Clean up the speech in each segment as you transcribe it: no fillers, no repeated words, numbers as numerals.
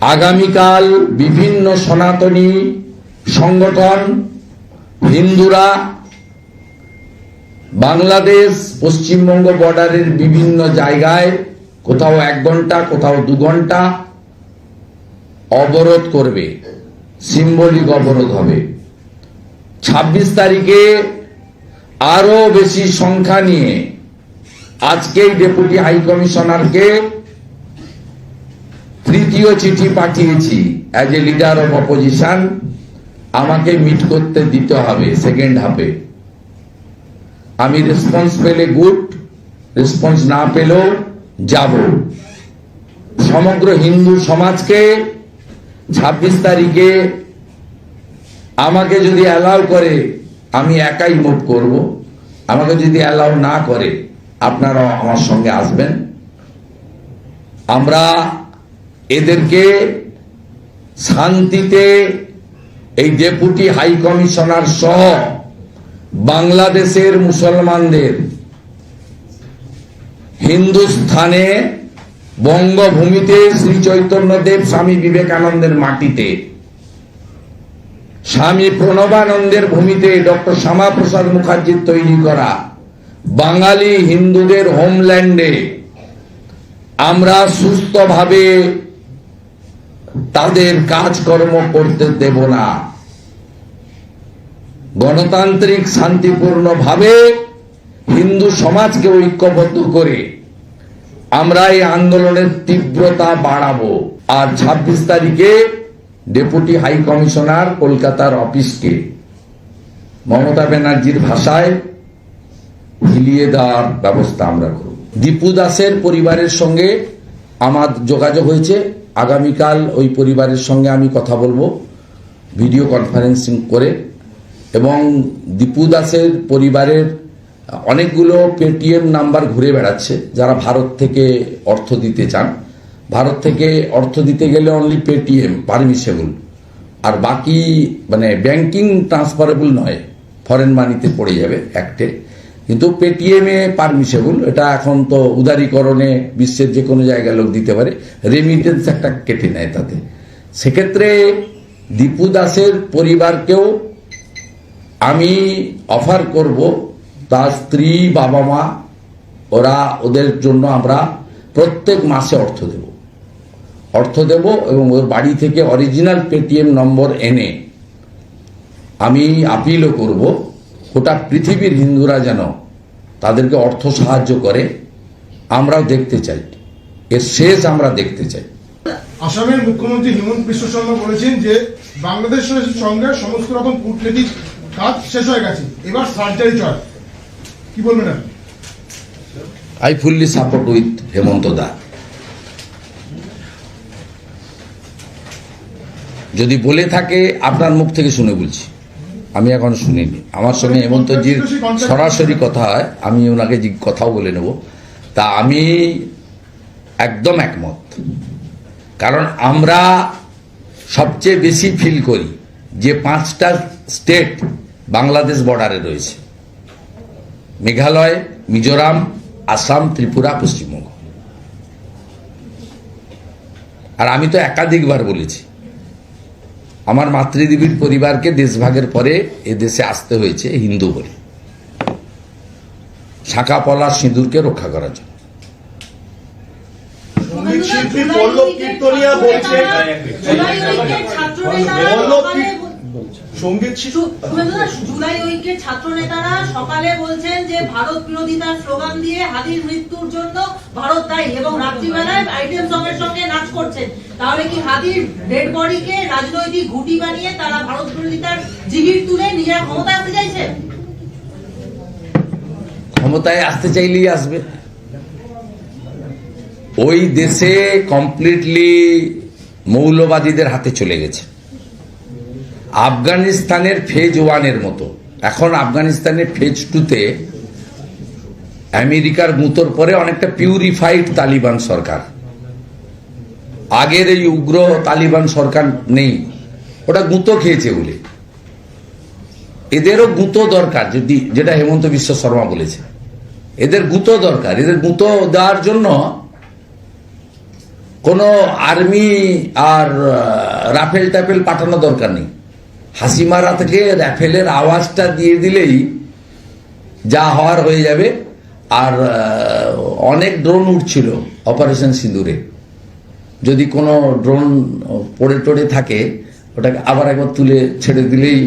আগামীকাল বিভিন্ন সনাতনী সংগঠন হিন্দুরা বাংলাদেশ পশ্চিমবঙ্গ বর্ডারের বিভিন্ন জায়গায় কোথাও 1 ঘন্টা কোথাও 2 ঘন্টা অবরোধ করবে, সিম্বলিক অবরোধ হবে। 26 তারিখে আরো বেশি সংখ্যা নিয়ে আজকেই ডেপুটি হাই কমিশনারকে তৃতীয় চিঠি পাঠিয়েছি as a leader of opposition, আমাকে মিট করতে দিতে হবে সেকেন্ড হাফে। আমি রেসপন্স পেলে গুড, রেসপন্স না পেলেও যাব। সমগ্র হিন্দু সমাজকে 26 তারিখে আমাকে যদি অ্যালাউ করে আমি একাই মুভ করব, আমাকে যদি অ্যালাউ না করে আপনারা আমার সঙ্গে আসবেন। আমরা এদেরকে শান্তিতে এই ডেপুটি হাই কমিশনার সহ বাংলাদেশের মুসলমানদের হিন্দুস্থানে বঙ্গভূমিতে শ্রী চৈতন্যদেব স্বামী বিবেকানন্দের মাটিতে, স্বামী প্রণবানন্দের ভূমিতে ডক্টর শ্যামাপ্রসাদ মুখার্জির তৈরি করা বাঙালি হিন্দুদের হোমল্যান্ডে আমরা সুস্থভাবে তাদের কাজকর্ম করতে দেব না। গণতান্ত্রিক শান্তিপূর্ণ ভাবে হিন্দু সমাজকে ঐক্যবদ্ধ করে আমরা এই আন্দোলনের তীব্রতা বাড়াবো। আর 26 তারিখে ডেপুটি হাই কমিশনার কলকাতার অফিসকে মমতা ব্যানার্জির ভাষায় হিলিয়ে দেওয়ার ব্যবস্থা আমরা করব। দীপু দাসের পরিবারের সঙ্গে আমার যোগাযোগ হয়েছে, আগামীকাল ওই পরিবারের সঙ্গে আমি কথা বলবো ভিডিও কনফারেন্সিং করে। এবং দীপু দাসের পরিবারের অনেকগুলো পেটিএম নাম্বার ঘুরে বেড়াচ্ছে যারা ভারত থেকে অর্থ দিতে চান। ভারত থেকে অর্থ দিতে গেলে অনলি পেটিএম পারমিশেবল, আর বাকি মানে ব্যাংকিং ট্রান্সফারেবল নয়, ফরেন মানিতে পড়ে যাবে অ্যাক্টে, কিন্তু পেটিএমে পারমিশেবল। এটা এখন তো উদারীকরণে বিশ্বের যে কোনো জায়গায় লোক দিতে পারে, রেমিটেন্স একটা কেটে নেয় তাতে। সেক্ষেত্রে দীপু দাসের পরিবারকেও আমি অফার করব, তার স্ত্রী বাবা মা ওদের জন্য আমরা প্রত্যেক মাসে অর্থ দেব এবং ওর বাড়ি থেকে অরিজিনাল পেটিএম নম্বর এনে আমি আপিলও করব গোটা পৃথিবীর হিন্দুরা যেন তাদেরকে অর্থ সাহায্য করে। আমরাও দেখতে চাই, এর শেষ আমরা দেখতে চাই। আসামের মুখ্যমন্ত্রী হিমন্ত বিশ্ব শর্মা বলেছেন যে বাংলাদেশের সঙ্গে সমস্ত রকম কূটনৈতিক কাজ শেষ হয়ে গেছে, এবার সার্জারি চলে। কি বলবেন আপনি? আই ফুললি সাপোর্ট উইথ হেমন্ত দা। যদি বলে থাকে আপনার মুখ থেকে শুনে বলছি, আমি এখন শুনিনি। আমার সঙ্গে হেমন্তজির সরাসরি কথা হয়, আমি ওনাকে কথাও বলে নেব। তা আমি একদম একমত, কারণ আমরা সবচেয়ে বেশি ফিল করি যে 5টা স্টেট বাংলাদেশ বর্ডারে রয়েছে, মেঘালয়, মিজোরাম, আসাম, ত্রিপুরা, পশ্চিমবঙ্গ। আর আমি তো একাধিকবার বলেছি আমার মাতৃদেবীর পরিবারকে দেশভাগের পরে এ দেশে আসতে হয়েছে হিন্দু বলে, শাঁখা পলা সিঁদুরকে রক্ষা করার জন্য। জুলাই ঐক্যের ছাত্র নেতারা সকালে বলছেন যে ভারত বিরোধিতার স্লোগান দিয়ে হাদির মৃত্যুর জন্য ভারত দায়ী এবং রাত্রিবেলায় আইটেম সঙ্গের সঙ্গে নাচ করছেন। তাহলে কি হাদির ডেড বডিকে রাজনৈতিক ঘুঁটি বানিয়ে তারা ভারত বিরোধিতার জিগির তুলে নিজেরা ক্ষমতায় আসতে চাইছে? ক্ষমতায় আসতে চাইলেই আসবে। ওই দেশে কমপ্লিটলি মৌলবাদীদের হাতে চলে গেছে। আফগানিস্তানের ফেজ 1-এর মতো এখন আফগানিস্তানের ফেজ 2-তে আমেরিকার গুঁতোর পরে অনেকটা পিউরিফাইড তালিবান সরকার। আগের এই উগ্র তালিবান সরকার নেই, ওটা গুঁতো খেয়েছে বলে। এদেরও গুঁতো দরকার, যদি যেটা হেমন্ত বিশ্ব শর্মা বলেছে, এদের গুঁতো দরকার। এদের গুঁতো দেওয়ার জন্য কোনো আর্মি আর রাফেল টাফেল পাঠানো দরকার নেই। হাসিমারা থেকে রাফেলের আওয়াজটা দিয়ে দিলেই যা হওয়ার হয়ে যাবে। আর অনেক ড্রোন উঠছিল অপারেশন সিঁদুরে, যদি কোনো ড্রোন পড়ে টড়ে থাকে ওটাকে আবার একবার তুলে ছেড়ে দিলেই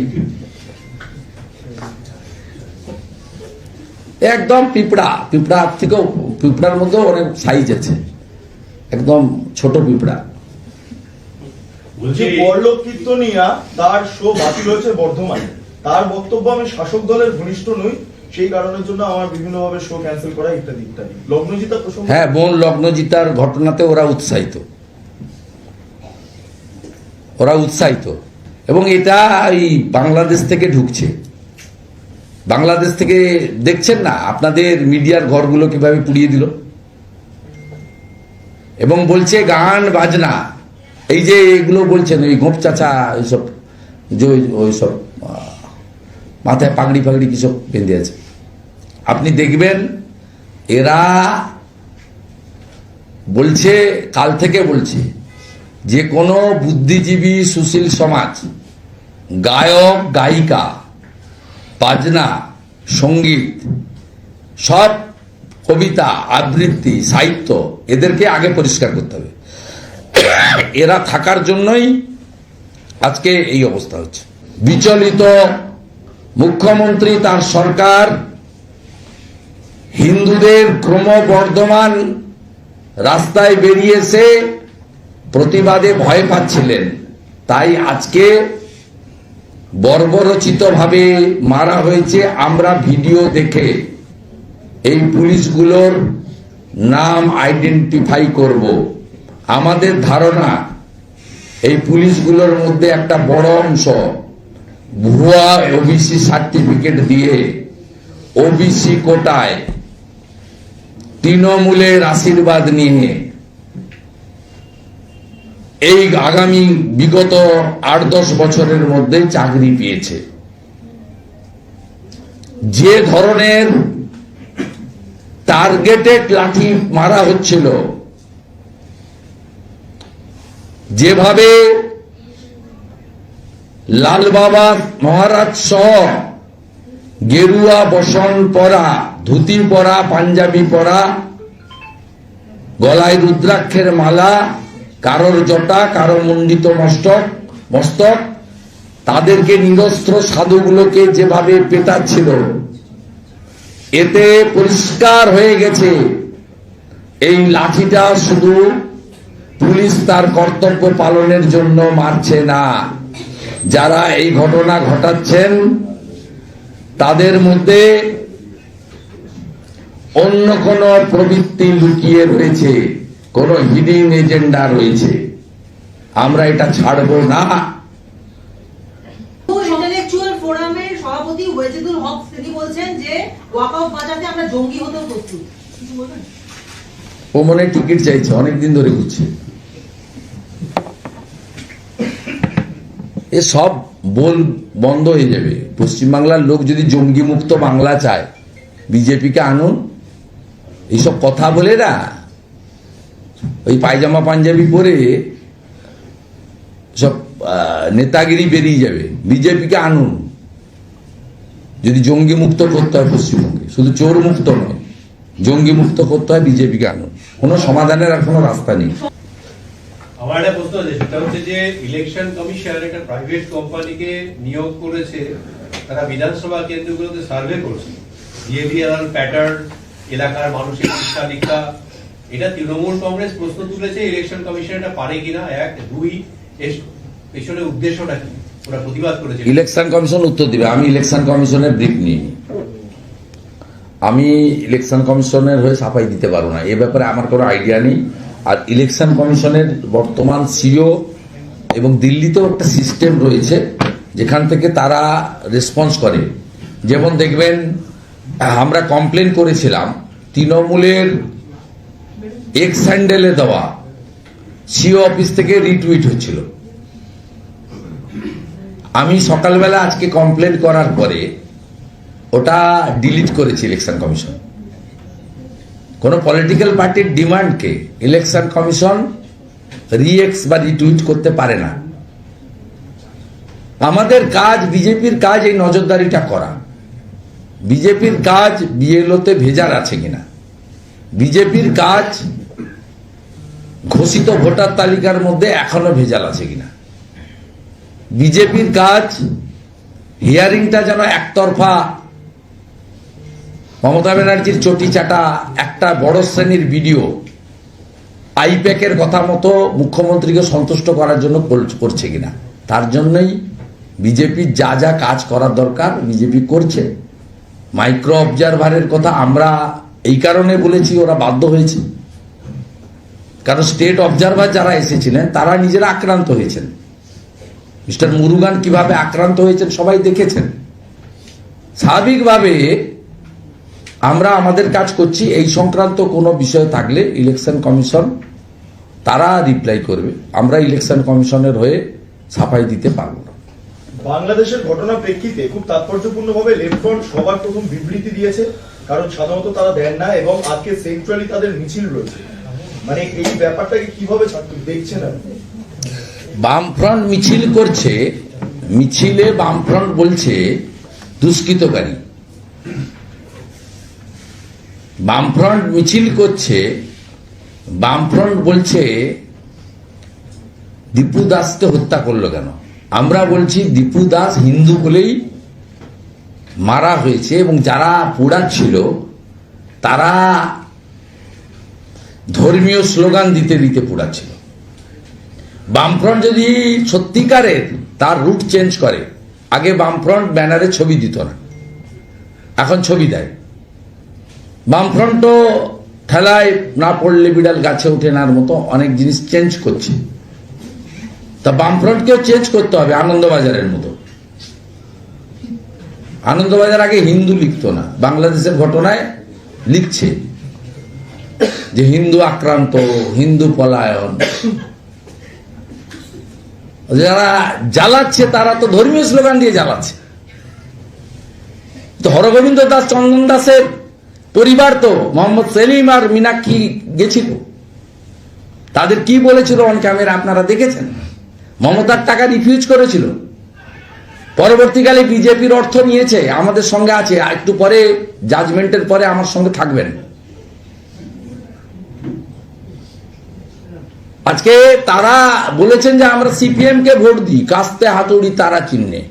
একদম পিঁপড়ার থেকেও, পিঁপড়ার মধ্যেও অনেক সাইজ আছে, একদম ছোট পিঁপড়া। বলছি বড়লোক কীর্তনিয়া তার শো বাতিল হয়েছে বর্ধমানে, তার বক্তব্য আমি শাসক দলের ঘনিষ্ঠ নই, সেই কারণের জন্য আমার বিভিন্নভাবে শো ক্যান্সেল করা ইত্যাদি ইত্যাদি। লগ্নজিতা প্রসঙ্গ, হ্যাঁ, বোন লগ্নজিতার ঘটনাতে ওরা উৎসাহিত এবং এটা এই বাংলাদেশ থেকে ঢুকছে। বাংলাদেশ থেকে দেখছেন না আপনাদের মিডিয়ার ঘরগুলো কিভাবে পুড়িয়ে দিল, এবং বলছে গান বাজনা, এই যে এগুলো বলছেন ওই গোপ চাচা ওইসব যে ওইসব মাথায় পাগড়ি ফাগড়ি কিসব বেঁধে আছে, আপনি দেখবেন এরা বলছে, কাল থেকে বলছে যে কোনো বুদ্ধিজীবী সুশীল সমাজ, গায়ক গায়িকা, বাজনা, সঙ্গীত, সব কবিতা, আবৃত্তি, সাহিত্য, এদেরকে আগে পরিষ্কার করতে হবে। এরা থাকার জন্যই আজকে এই অবস্থা হচ্ছে। বিচলিত মুখ্যমন্ত্রী, তার সরকার হিন্দুদের ক্রমবর্ধমান রাস্তায় বেরিয়েছে প্রতিবাদে ভয় পাচ্ছিলেন, তাই আজকে বর্বরচিতভাবে মারা হয়েছে। আমরা ভিডিও দেখে এই পুলিশগুলোর নাম আইডেন্টিফাই করব। আমাদের ধারণা এই পুলিশগুলোর মধ্যে একটা বড় অংশ ভুয়া ওবিসি সার্টিফিকেট দিয়ে ওবিসি কোটায় তৃণমূলের আশীর্বাদ নিয়ে এই আগামী বিগত 8-10 বছরের মধ্যে চাকরি পেয়েছে। যে ধরনের টার্গেটেড লাঠি মারা হচ্ছিল, যেভাবে লাল বাবা মহারাজ সহ গেরুয়া বসন পরা, ধুতি পরা, পাঞ্জাবি পরা, গলায় রুদ্রাক্ষের মালা, কারোর জটা, কারো মণ্ডিত মস্তক, তাদেরকে নিরস্ত্র সাধুগুলোকে যেভাবে পেটাচ্ছিল, এতে পরিষ্কার হয়ে গেছে এই লাঠিটা শুধু পুলিশ তার কর্তব্য পালনের জন্য মারছে না। যারা এই ঘটনা ঘটাচ্ছেন তাদের মধ্যে অন্য কোন প্রবৃত্তি লুকিয়ে রয়েছে, কোন হিডিং এজেন্ডা রয়েছে। আমরা এটা ছাড়বো না। ইন্টেলেকচুয়াল ফোরামের সভাপতি ওয়াজিদুল হক তিনি বলছেন যে ওয়াকআউট বাজাতে আমরা জঙ্গি হতেও প্রস্তুত। কিছু বলবেন? ও মনে টিকিট চাইছে, অনেকদিন ধরে ঘুরছে। এ সব বন্ধ হয়ে যাবে। পশ্চিমবাংলার লোক যদি জঙ্গি মুক্ত বাংলা চায়, বিজেপিকে আনুন। এইসব কথা বলে না, ওই পায়জামা পাঞ্জাবি পরে সব নেতাগিরি বেরিয়ে যাবে। বিজেপিকে আনুন যদি জঙ্গি মুক্ত করতে হয় পশ্চিমবঙ্গে, শুধু চোর মুক্ত নয়, জঙ্গি মুক্ত করতে হয়, বিজেপিকে আনুন। কোনো সমাধানের আর কোনো রাস্তা নেই। আমার একটা প্রশ্ন আছে, সেটা হচ্ছে যে ইলেকশন কমিশন একটা প্রাইভেট কোম্পানিকে নিয়োগ করেছে, তারা বিধানসভা কেন্দ্রগুলোতে সার্ভে করছে, বিহেভিয়ারাল প্যাটার্ন, এলাকার মানুষের শিক্ষা দীক্ষা। এটা তৃণমূল কংগ্রেস প্রশ্ন তুলেছে ইলেকশন কমিশন এটা পারে কিনা, 1, 2 এর পেছনে উদ্দেশ্যটা কি, ওরা প্রতিবাদ করেছে। ইলেকশন কমিশন উত্তর দিবে। আমি ইলেকশন কমিশনের ব্রিফ নিইনি, আমি ইলেকশন কমিশনের হয়ে সাফাই দিতে পারবো না। এ ব্যাপারে আমার কোনো আইডিয়া নেই। আর ইলেকশন কমিশনের বর্তমান সিও এবং দিল্লিতেও একটা সিস্টেম রয়েছে যেখান থেকে তারা রেসপন্স করে। যেমন দেখবেন আমরা কমপ্লেন করেছিলাম তৃণমূলের এক্স হ্যান্ডেলে দেওয়া সিও অফিস থেকে রিটুইট হচ্ছিল। আমি সকালবেলা আজকে কমপ্লেন করার পরে ওটা ডিলিট করেছি ইলেকশন কমিশন। কোন পলিটিক্যাল পার্টির ডিমান্ডকে ইলেকশন কমিশন রিএক্স বা রিটুইট করতে পারে না। আমাদের কাজ, বিজেপির কাজ এই নজরদারিটা করা। বিজেপির কাজ বিএলওতে ভেজাল আছে কিনা, বিজেপির কাজ ঘোষিত ভোটার তালিকার মধ্যে এখনো ভেজাল আছে কিনা, বিজেপির কাজ হিয়ারিংটা যেন একতরফা মমতা ব্যানার্জির চটি চাটা একটা বড় শ্রেণীর ভিডিও আইপ্যাকের কথা মতো মুখ্যমন্ত্রীকে সন্তুষ্ট করার জন্য করছে কিনা। তার জন্যই বিজেপির যা যা কাজ করার দরকার বিজেপি করছে। মাইক্রো অবজারভারের কথা আমরা এই কারণে বলেছি, ওরা বাধ্য হয়েছে, কারণ স্টেট অবজারভার যারা এসেছিলেন তারা নিজেরা আক্রান্ত হয়েছেন। মিস্টার মুরুগান কিভাবে আক্রান্ত হয়েছেন সবাই দেখেছেন। স্বাভাবিকভাবে আমরা আমাদের কাজ করছি, এই সংক্রান্ত কোনো বিষয় থাকলে ইলেকশন কমিশন তারা রিপ্লাই করবে, আমরা ইলেকশন কমিশনের হয়ে সাফাই দিতে পারবো না। বাংলাদেশের ঘটনা প্রেক্ষিতে খুব তাৎপর্যপূর্ণভাবে লেফট ফ্রন্ট সবার প্রথম বিবৃতি দিয়েছে, কারণ সাধারণত তারা দেন না, এবং আজকে সেন্ট্রালি তাদের মিছিল রয়েছে। মানে এই ব্যাপারটাকে কিভাবে দেখছেন আপনি? বামফ্রন্ট মিছিল করছে, মিছিলে বামফ্রন্ট বলছে দুষ্কৃতকারী। বামফ্রন্ট মিছিল করছে, বামফ্রন্ট বলছে দীপু দাসকে হত্যা করলো কেন। আমরা বলছি দীপু দাস হিন্দু বলেই মারা হয়েছে, এবং যারা পোড়াচ্ছিল তারা ধর্মীয় স্লোগান দিতে দিতে পোড়াচ্ছিল। বামফ্রন্ট যদি সত্যিকারের তার রুট চেঞ্জ করে, আগে বামফ্রন্ট ব্যানারে ছবি দিত না, এখন ছবি দেয়। বামফ্রন্টও ঠেলায় না পড়লে বিড়াল গাছে ওঠে নার মতো অনেক জিনিস চেঞ্জ করছে। তা বামফ্রন্টকেও চেঞ্জ করতে হবে আনন্দবাজারের মতো। আনন্দবাজার আগে হিন্দু লিখতো না, বাংলাদেশের ঘটনায় লিখছে যে হিন্দু আক্রান্ত, হিন্দু পলায়ন। যারা জ্বালাচ্ছে তারা তো ধর্মীয় স্লোগান দিয়ে জ্বালাচ্ছে। তো হরগোবিন্দ দাস, চন্দন দাসের পরিবার তো মোহাম্মদ সেলিম আর মীনাক্ষী গেছিল, তাদের কি বলেছিল অন ক্যামেরা আপনারা দেখেছেন। মমতার টাকা রিফিউজ করেছিল, পরবর্তীকালে বিজেপির অর্থ নিয়েছে, আমাদের সঙ্গে আছে। একটু পরে জাজমেন্টের পরে আমার সঙ্গে থাকবেন। আজকে তারা বলেছেন যে আমরা সিপিএম কে ভোট দিই, কাস্তে হাতুড়ি তারা চিহ্নে,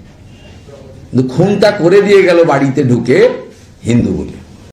খুনটা করে দিয়ে গেল বাড়িতে ঢুকে হিন্দু বলে।